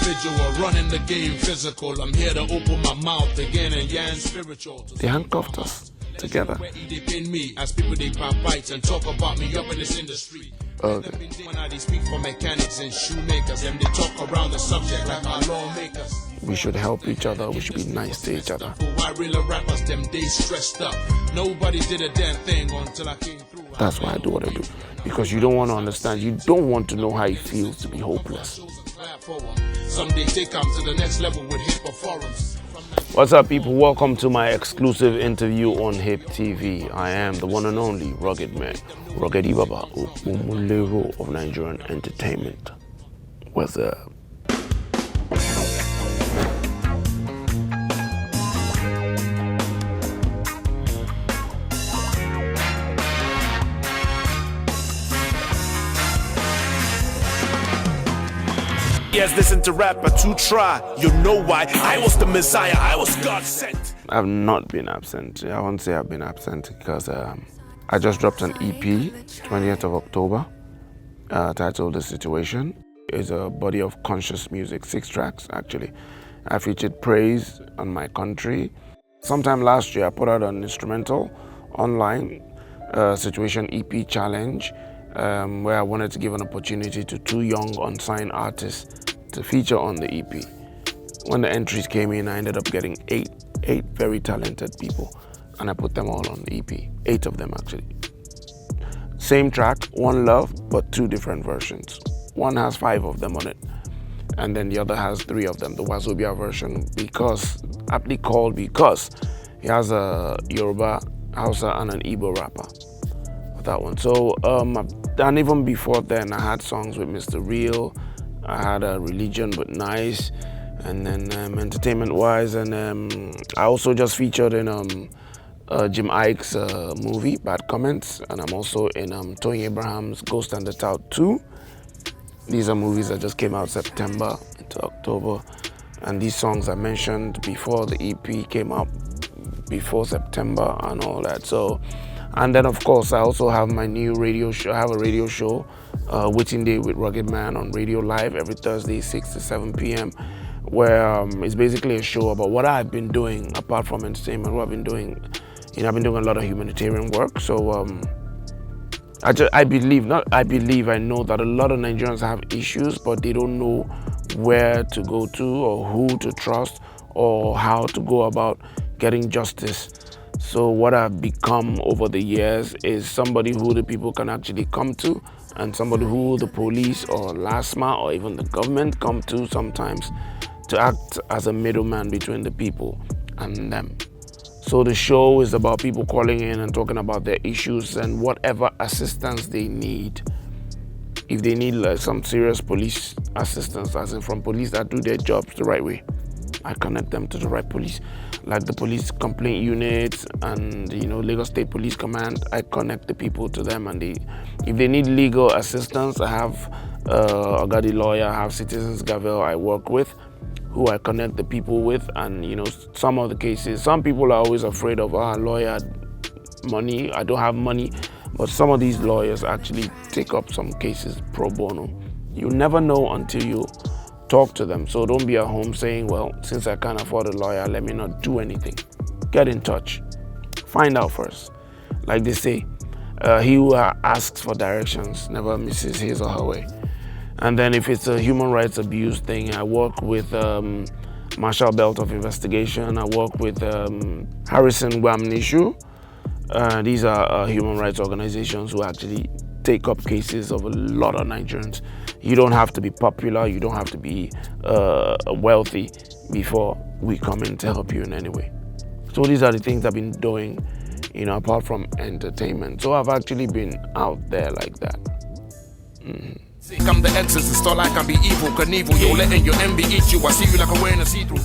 individual, running the game physical. I'm here to open my mouth again and yarn spiritual. They handcuffed us together. They pin me as people they pop bites and talk about me up in this industry. Okay. When I speak for mechanics and shoemakers, and they talk around the subject like our lawmakers. We should help each other. We should be nice to each other. Why real rappers them days stressed up? Nobody did a damn thing until I came through. That's why I do what I do. Because you don't want to understand. You don't want to know how it feels to be hopeless. Someday they come to the next level with hip forums. What's up, people? Welcome to my exclusive interview on Hip TV. I am the one and only Rugged Man, Rugged Ibaba Umulero of Nigerian entertainment. What's up? Yes, listen to rapper to try. You know why? I was the Messiah. I was God sent. I've not been absent. I won't say I've been absent because I just dropped an EP, 20th of October, titled The Situation. It's a body of conscious music, 6 tracks actually. I featured praise on my country. Sometime last year, I put out an instrumental online Situation EP challenge where I wanted to give an opportunity to 2 young unsigned artists to feature on the EP. When the entries came in, I ended up getting 8 very talented people, and I put them all on the EP, 8 of them actually. Same track, One Love, but 2 different versions. One has 5 of them on it, and then the other has 3 of them, the Wazobia version, aptly called because he has a Yoruba, Hausa, and an Igbo rapper for that one. So, and even before then, I had songs with Mr. Real, I had a Religion But Nice, and then entertainment-wise, and I also just featured in Jim Ike's movie, Bad Comments, and I'm also in Tony Abraham's Ghost and the Tout 2. These are movies that just came out September into October, and these songs I mentioned before the EP came out, before September and all that. So, and then of course I also have my new radio show. I have a radio show, Waiting Day with Rugged Man on Radio Live every Thursday, 6 to 7 p.m. where it's basically a show about what I've been doing apart from entertainment. What I've been doing, I've been doing a lot of humanitarian work. So I know that a lot of Nigerians have issues, but they don't know where to go to or who to trust or how to go about getting justice. So what I've become over the years is somebody who the people can actually come to, and somebody who the police or LASMA or even the government come to sometimes to act as a middleman between the people and them. So the show is about people calling in and talking about their issues and whatever assistance they need. If they need some serious police assistance, as in from police that do their jobs the right way, I connect them to the right police. Like the police complaint units and Lagos State Police Command, I connect the people to them, and if they need legal assistance, I have Ogadi lawyer, I have Citizens Gavel I work with, who I connect the people with. And some of the cases, some people are always afraid of lawyer money. I don't have money, but some of these lawyers actually take up some cases pro bono. You never know until you talk to them. So don't be at home saying, well, since I can't afford a lawyer, let me not do anything. Get in touch. Find out first. Like they say, he who asks for directions never misses his or her way. And then if it's a human rights abuse thing, I work with Marshall Belt of Investigation. I work with Harrison Gwamnishu. These are human rights organizations who actually take up cases of a lot of Nigerians. You don't have to be popular, you don't have to be wealthy before we come in to help you in any way. So these are the things I've been doing, apart from entertainment. So I've actually been out there like that. I'm the exorcist, all I can be evil, Knievel. You're letting your envy eat you. I see you like a wearing a see-through.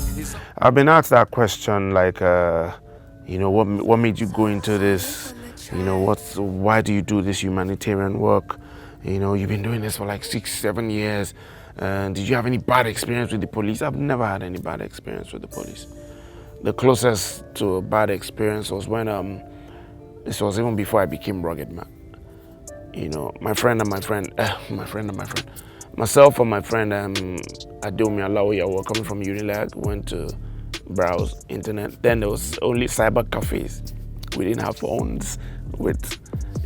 I've been asked that question, like, what made you go into this? Why do you do this humanitarian work? You've been doing this for like 6-7 years. Did you have any bad experience with the police? I've never had any bad experience with the police. The closest to a bad experience was when, this was even before I became Rugged Man. My friend and my friend, Myself and my friend Adomi Alaoya were coming from Unilag, went to browse internet. Then there was only cyber cafes. We didn't have phones with,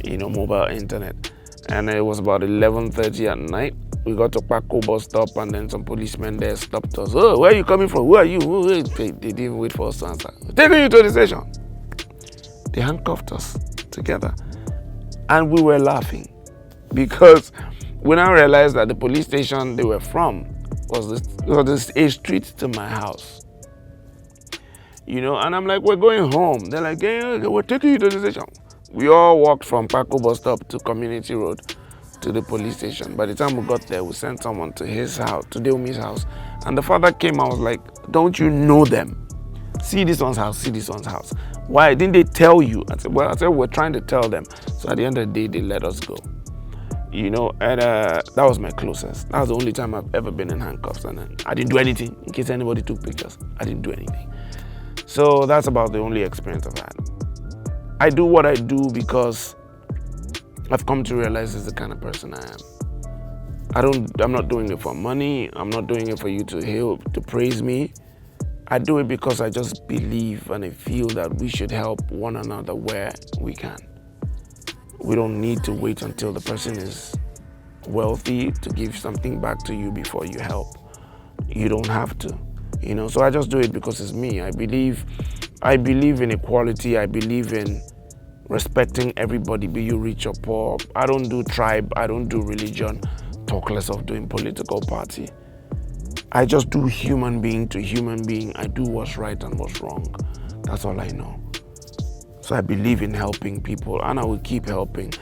mobile internet. And it was about 11:30 at night. We got to Paco bus stop, and then some policemen there stopped us. Oh, where are you coming from? Who are you? They didn't even wait for us to answer. We're taking you to the station. They handcuffed us together. And we were laughing because we now realized that the police station they were from was a street to my house. And I'm like, we're going home. They're like, hey, we're taking you to the station. We all walked from Paco bus stop to Community Road to the police station. By the time we got there, we sent someone to his house, to Deomi's house. And the father came and was like, don't you know them? See this one's house, see this one's house. Why didn't they tell you? I said, we're trying to tell them. So at the end of the day, they let us go. And that was my closest. That was the only time I've ever been in handcuffs. And I didn't do anything. In case anybody took pictures, I didn't do anything. So that's about the only experience I've had. I do what I do because I've come to realize it's the kind of person I am. I'm not doing it for money. I'm not doing it for you to praise me. I do it because I just believe and I feel that we should help one another where we can. We don't need to wait until the person is wealthy to give something back to you before you help. You don't have to, So I just do it because it's me. I believe in equality. I believe in respecting everybody, be you rich or poor. I don't do tribe. I don't do religion. Talk less of doing political party. I just do human being to human being. I do what's right and what's wrong. That's all I know. So I believe in helping people, and I will keep helping.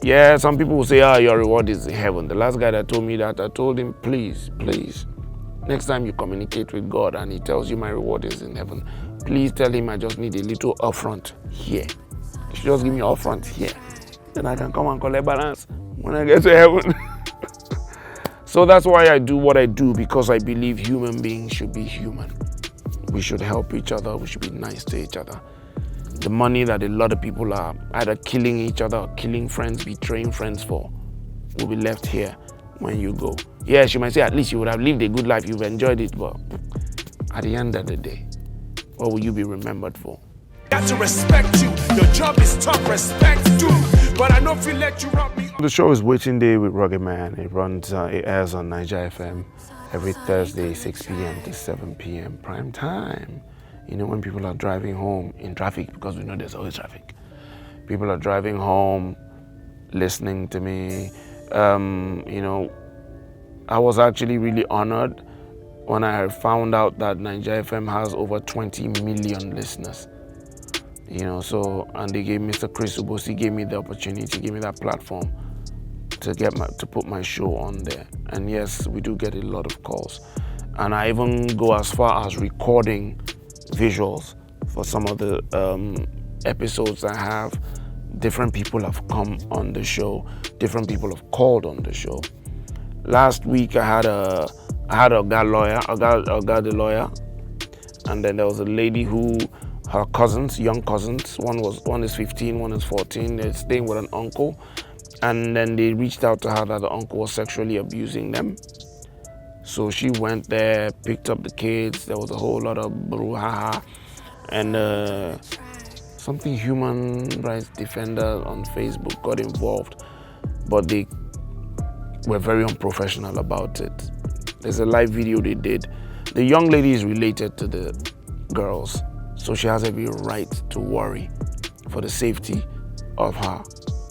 Yeah, some people will say, your reward is in heaven. The last guy that told me that, I told him, please, next time you communicate with God and he tells you my reward is in heaven, please tell him I just need a little upfront here. You should just give me upfront here. Then I can come and collect balance when I get to heaven. So that's why I do what I do, because I believe human beings should be human. We should help each other. We should be nice to each other. The money that a lot of people are either killing each other or killing friends, betraying friends for, will be left here when you go. Yes, you might say at least you would have lived a good life, you've enjoyed it, but at the end of the day, what will you be remembered for? Got to respect you. Your job is tough, respect due. But I know if you let you rob me. The show is Waiting Day with Rugged Man. It airs on Niger FM every Thursday, 6 p.m. to 7 p.m. prime time. When people are driving home in traffic, because we know there's always traffic. People are driving home, listening to me. I was actually really honored when I found out that Niger FM has over 20 million listeners. And they gave Mr. Chris Ubosi gave me the opportunity, gave me that platform to put my show on there. And yes, we do get a lot of calls. And I even go as far as recording visuals for some of the episodes I have. Different people have come on the show. Different people have called on the show. Last week I had a the lawyer, and then there was a lady who, her cousins, young cousins, one is 15, one is 14. They're staying with an uncle, and then they reached out to her that the uncle was sexually abusing them. So she went there, picked up the kids. There was a whole lot of brouhaha, and something human rights defender on Facebook got involved, but they were very unprofessional about it. There's a live video they did. The young lady is related to the girls, so she has every right to worry for the safety of her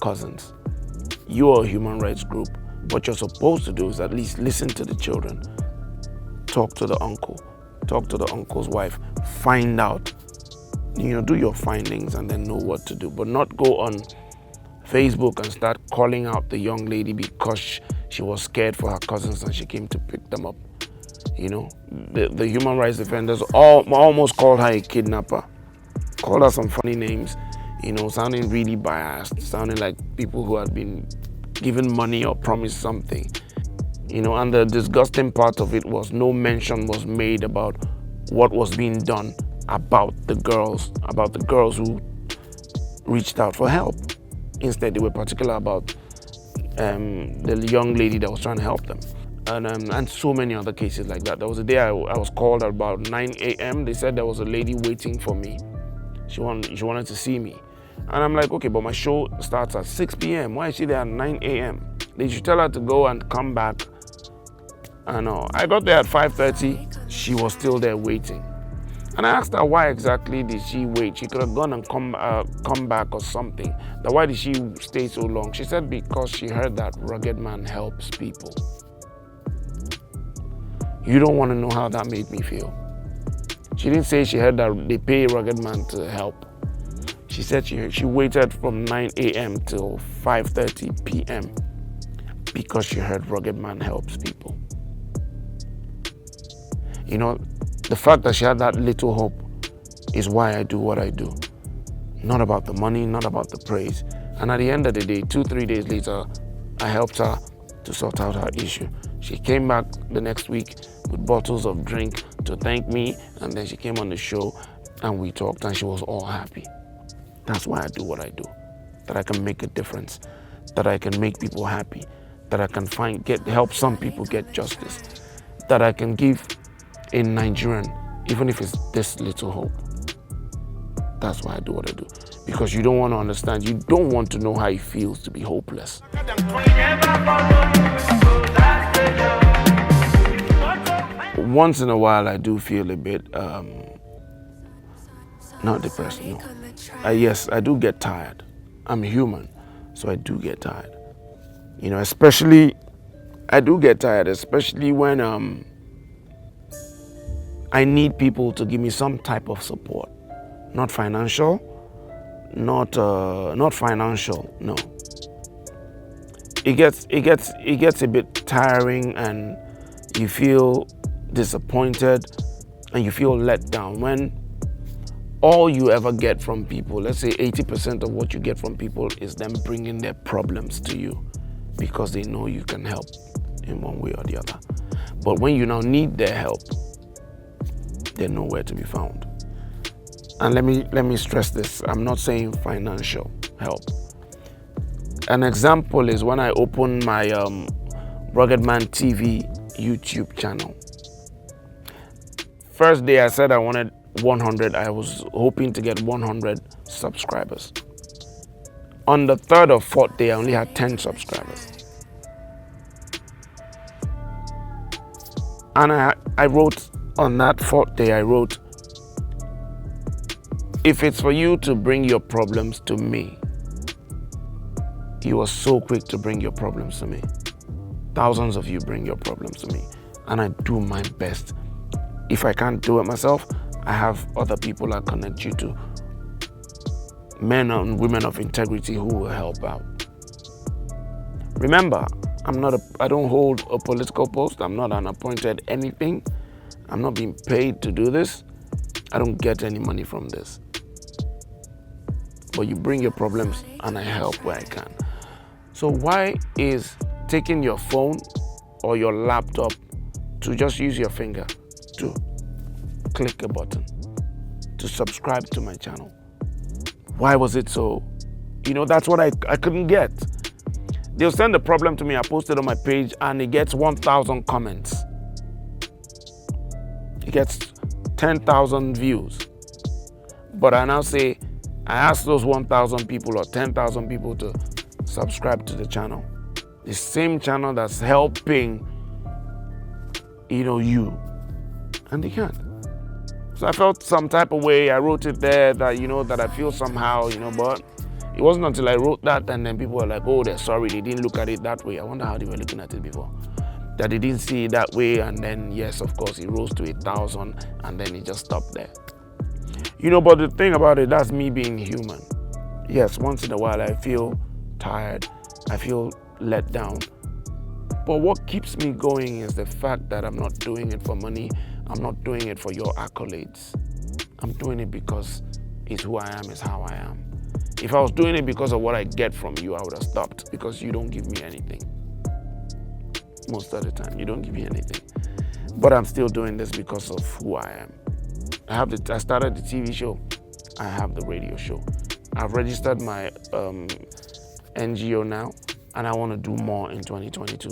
cousins. You're a human rights group. What you're supposed to do is at least listen to the children, talk to the uncle, talk to the uncle's wife, find out, do your findings and then know what to do, but not go on Facebook and start calling out the young lady because she was scared for her cousins and she came to pick them up. The human rights defenders almost called her a kidnapper, called her some funny names, sounding really biased, sounding like people who had been given money or promised something. And the disgusting part of it was no mention was made about what was being done about the girls who reached out for help. Instead, they were particular about the young lady that was trying to help them. and so many other cases like that. There was a day I was called at about 9 a.m. They said there was a lady waiting for me. She wanted to see me. And I'm like, okay, but my show starts at 6 p.m. Why is she there at 9 a.m.? They should tell her to go and come back. And I got there at 5:30. She was still there waiting. And I asked her why exactly did she wait? She could have gone and come back or something. That why did she stay so long? She said because she heard that Rugged Man helps people. You don't want to know how that made me feel. She didn't say she heard that they pay Rugged Man to help. She said she waited from 9 a.m. till 5:30 p.m. because she heard Rugged Man helps people. You know, the fact that she had that little hope is why I do what I do. Not about the money, not about the praise. And at the end of the day, 2-3 days later, I helped her to sort out her issue. She came back the next week with bottles of drink to thank me, and then she came on the show and we talked and she was all happy. That's why I do what I do. That I can make a difference, that I can make people happy, that I can help some people get justice, that I can give a Nigerian, even if it's this little hope. That's why I do what I do. Because you don't want to understand, you don't want to know how it feels to be hopeless. Once in a while, I do feel a bit, not depressed, no. Yes, I do get tired. I'm human, so I do get tired. You know, I do get tired, especially when I need people to give me some type of support. Not financial, not financial, no. It gets a bit tiring and you feel disappointed and you feel let down when all you ever get from people, let's say 80% of what you get from people is them bringing their problems to you because they know you can help in one way or the other. But when you now need their help, they're nowhere to be found. And let me stress this. I'm not saying financial help. An example is when I opened my Rugged Man TV YouTube channel. First day I said I wanted 100. I was hoping to get 100 subscribers. On the third or fourth day, I only had 10 subscribers. And I wrote on that fourth day, I wrote, if it's for you to bring your problems to me, you are so quick to bring your problems to me. Thousands of you bring your problems to me, and I do my best. If I can't do it myself, I have other people I connect you to, men and women of integrity who will help out. Remember, I don't hold a political post. I'm not an appointed anything. I'm not being paid to do this. I don't get any money from this. But you bring your problems and I help where I can. So why is taking your phone or your laptop to just use your finger to click a button, to subscribe to my channel? Why was it so? You know, that's what I couldn't get. They'll send the problem to me, I post it on my page, and it gets 1,000 comments. It gets 10,000 views. But I now say, I ask those 1,000 people or 10,000 people to subscribe to the channel. The same channel that's helping, you. And they can't. So I felt some type of way. I wrote it there that, that I feel somehow, but it wasn't until I wrote that and then people were like, oh, they're sorry, they didn't look at it that way. I wonder how they were looking at it before. That they didn't see it that way, and then, yes, of course, it rose to 1,000 and then it just stopped there. But the thing about it, that's me being human. Yes, once in a while I feel tired, I feel let down. But what keeps me going is the fact that I'm not doing it for money. I'm not doing it for your accolades. I'm doing it because it's who I am, it's how I am. If I was doing it because of what I get from you, I would have stopped, because you don't give me anything. Most of the time, you don't give me anything. But I'm still doing this because of who I am. I started the TV show. I have the radio show. I've registered my NGO now, and I want to do more in 2022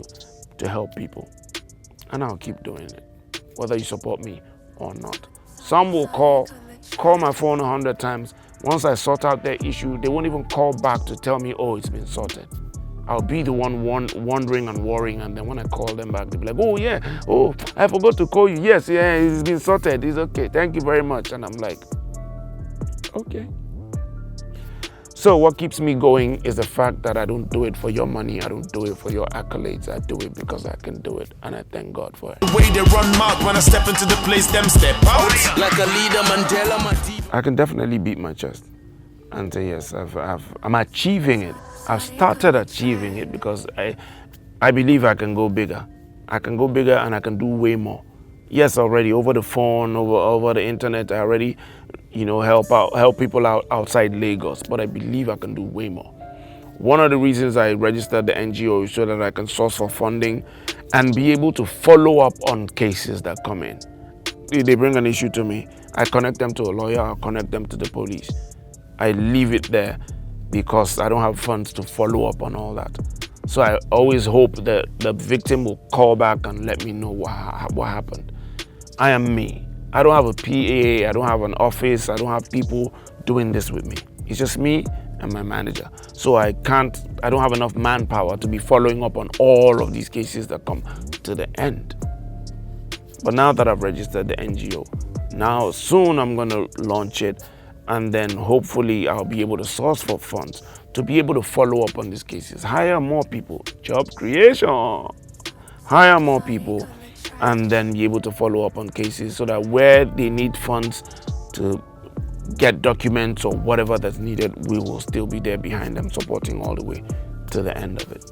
to help people. and I'll keep doing it, whether you support me or not. Some will call my phone 100 times. Once I sort out their issue, they won't even call back to tell me, oh, it's been sorted. I'll be the one wondering and worrying, and then when I call them back, they'll be like, oh yeah, oh, I forgot to call you. Yes, yeah, it's been sorted. It's okay. Thank you very much. And I'm like, okay. So what keeps me going is the fact that I don't do it for your money. I don't do it for your accolades. I do it because I can do it, and I thank God for it. The way they run mouth when I step into the place, them step out. Like a leader, Mandela, my deep. I can definitely beat my chest and say, yes, I'm achieving it. I've started achieving it because I believe I can go bigger. I can go bigger and I can do way more. Yes, already over the phone, over the internet, I already, help people out outside Lagos, but I believe I can do way more. One of the reasons I registered the NGO is so that I can source for funding and be able to follow up on cases that come in. If they bring an issue to me, I connect them to a lawyer, I'll connect them to the police. I leave it there because I don't have funds to follow up on all that. So I always hope that the victim will call back and let me know what happened. I am me. I don't have a PA, I don't have an office, I don't have people doing this with me. It's just me and my manager. So I don't have enough manpower to be following up on all of these cases that come to the end. But now that I've registered the NGO, now soon I'm gonna launch it, and then hopefully I'll be able to source for funds to be able to follow up on these cases, hire more people, job creation, hire more people, and then be able to follow up on cases so that where they need funds to get documents or whatever that's needed, we will still be there behind them, supporting all the way to the end of it.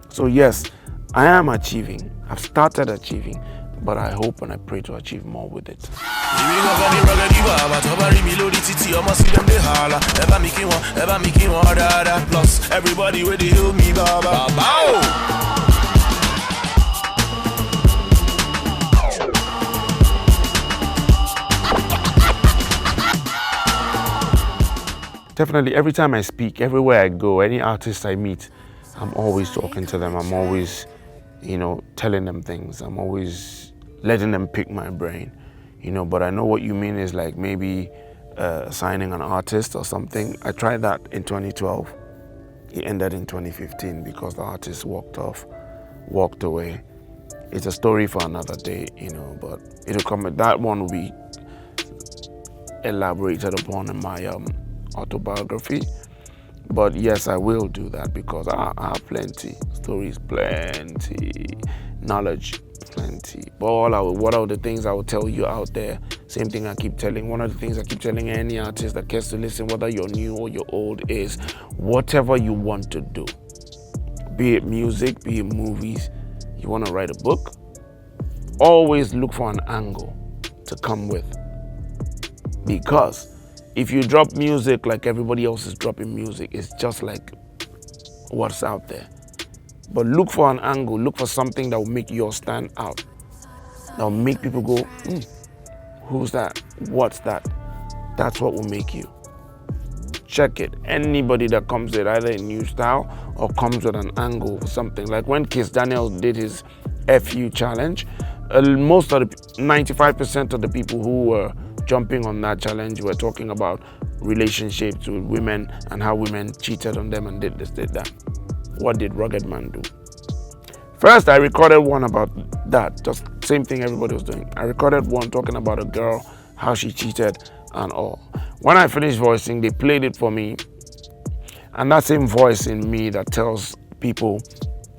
So yes, I am achieving. I've started achieving, but I hope and I pray to achieve more with it. Plus, everybody with the heal me, baba. Definitely, every time I speak, everywhere I go, any artist I meet, I'm always talking to them. I'm always, telling them things. I'm always letting them pick my brain, But I know what you mean is like maybe signing an artist or something. I tried that in 2012. It ended in 2015 because the artist walked away. It's a story for another day, But it'll come. That one will be elaborated upon in my autobiography. But yes, I will do that because I have plenty stories, plenty knowledge, plenty. But what are the things I will tell you out there? Same thing I keep telling. One of the things I keep telling any artist that cares to listen, whether you're new or you're old, is whatever you want to do, be it music, be it movies, you want to write a book, always look for an angle to come with. Because if you drop music like everybody else is dropping music, it's just like what's out there. But look for an angle, look for something that will make yours stand out. That will make people go, who's that? What's that? That's what will make you. Check it. Anybody that comes with either a new style or comes with an angle for something. Like when Kiss Daniel did his FU challenge, most of the 95% of the people who were jumping on that challenge were talking about relationships with women and how women cheated on them and did this, did that. What did Rugged Man do? First, I recorded one about that, just same thing everybody was doing. I recorded one talking about a girl, how she cheated and all. When I finished voicing, they played it for me. And that same voice in me that tells people,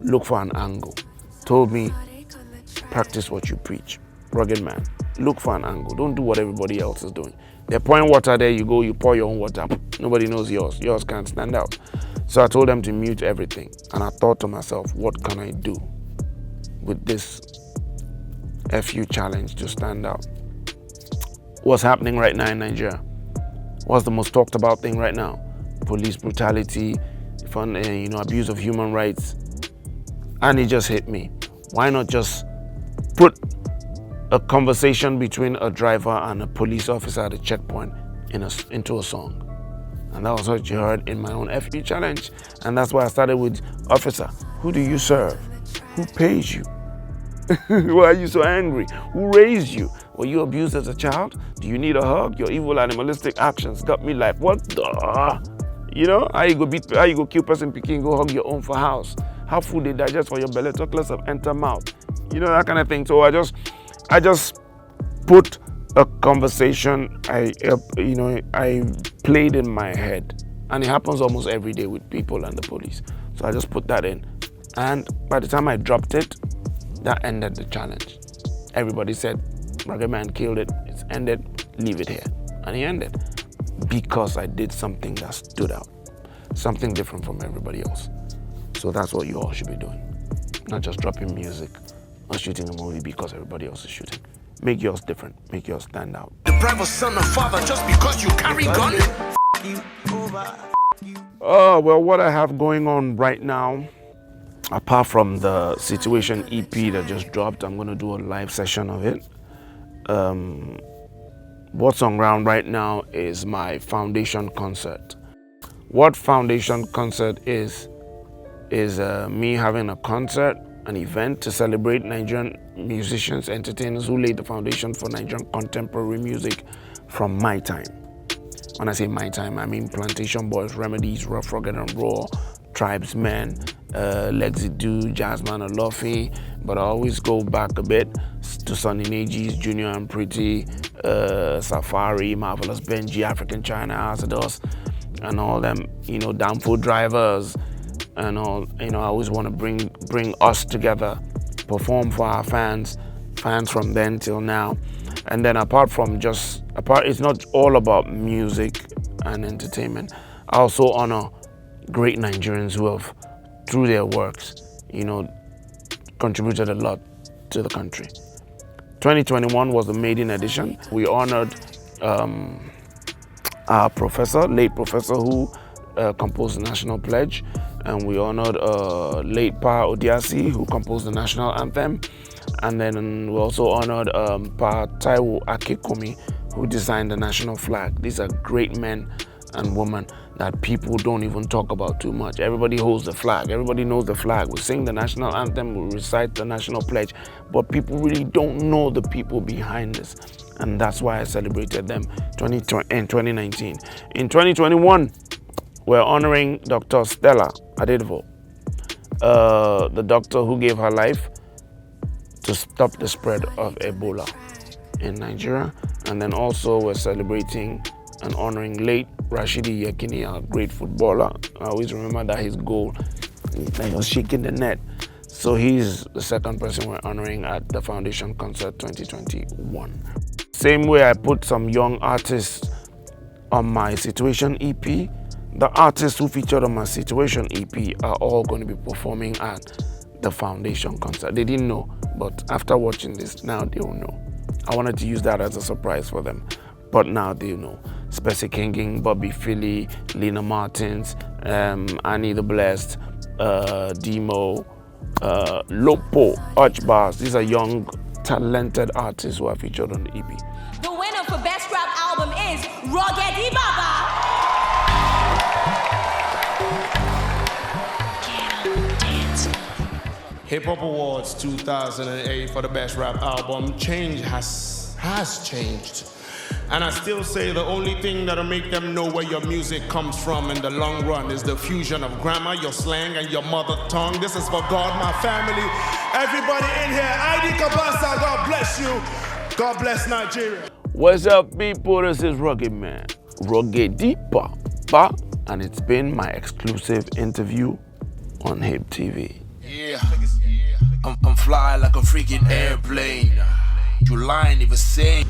look for an angle, told me, practice what you preach. Rugged Man, look for an angle. Don't do what everybody else is doing. They're pouring water there, you go, you pour your own water. Nobody knows yours. Yours can't stand out. So I told them to mute everything. And I thought to myself, what can I do with this FU challenge to stand out? What's happening right now in Nigeria? What's the most talked about thing right now? Police brutality, abuse of human rights. And it just hit me. Why not just put a conversation between a driver and a police officer at a checkpoint into a song? And that was what you heard in my own FU challenge. And that's why I started with, officer, who do you serve? Who pays you? Why are you so angry? Who raised you? Were you abused as a child? Do you need a hug? Your evil animalistic actions got me like, what the? You know, how you go kill person picking, go hug your own for house? How food they digest for your belly, talk less of enter mouth. You know, that kind of thing. So I just put a conversation I played in my head. And it happens almost every day with people and the police. So I just put that in. And by the time I dropped it, that ended the challenge. Everybody said, Rugged Man killed it, it's ended, leave it here. And he ended. Because I did something that stood out. Something different from everybody else. So that's what you all should be doing. Not just dropping music or shooting a movie because everybody else is shooting. Make yours different, make yours stand out. Deprive a son of father just because you carry gun? Oh, well, what I have going on right now, apart from the Situation EP that just dropped, I'm going to do a live session of it. What's on ground right now is my foundation concert. What foundation concert is me having a concert, an event to celebrate Nigerian musicians, entertainers who laid the foundation for Nigerian contemporary music from my time. When I say my time, I mean Plantation Boys, Remedies, Rough, Rugged and Raw, Tribesmen, Lexi Do, Jazzman Olofi, but I always go back a bit to Sonny Nages, Junior and Pretty, Safari, Marvelous Benji, African China, Asados, and all them, downfall drivers, and all. I always want to bring us together, perform for our fans from then till now. And then it's not all about music and entertainment. I also honor great Nigerians who have, through their works, contributed a lot to the country. 2021 was the maiden edition. We honored our late professor who composed the national pledge, and we honored late Pa Odiasi who composed the national anthem, and then we also honored Pa Taiwo Akikomi who designed the national flag. These are great men and women that people don't even talk about too much. Everybody holds the flag, everybody knows the flag. We sing the national anthem, we recite the national pledge, but people really don't know the people behind this. And that's why I celebrated them in 2019. In 2021, we're honoring Dr. Stella Adedevo, the doctor who gave her life to stop the spread of Ebola in Nigeria. And then also we're celebrating and honoring late Rashidi Yekini, a great footballer. I always remember that his goal, he was shaking the net. So he's the second person we're honoring at the Foundation Concert 2021. Same way I put some young artists on my Situation EP, the artists who featured on my Situation EP are all going to be performing at the Foundation Concert. They didn't know, but after watching this, now they'll know. I wanted to use that as a surprise for them, but now they know. Specie Kinging, Bobby Philly, Lena Martins, Annie the Blessed, Demo, Lopo, Archbars. These are young, talented artists who are featured on the EP. The winner for Best Rap Album is Rugged Baba. Hip Hop Awards 2008 for the Best Rap Album. Change has changed. And I still say the only thing that'll make them know where your music comes from in the long run is the fusion of grammar, your slang, and your mother tongue. This is for God, my family, everybody in here. ID Kabasa, God bless you. God bless Nigeria. What's up, people? This is Rugged Man, Rugged Baba, and it's been my exclusive interview on Hip TV. Yeah, I'm flying like a freaking airplane. You lying if I say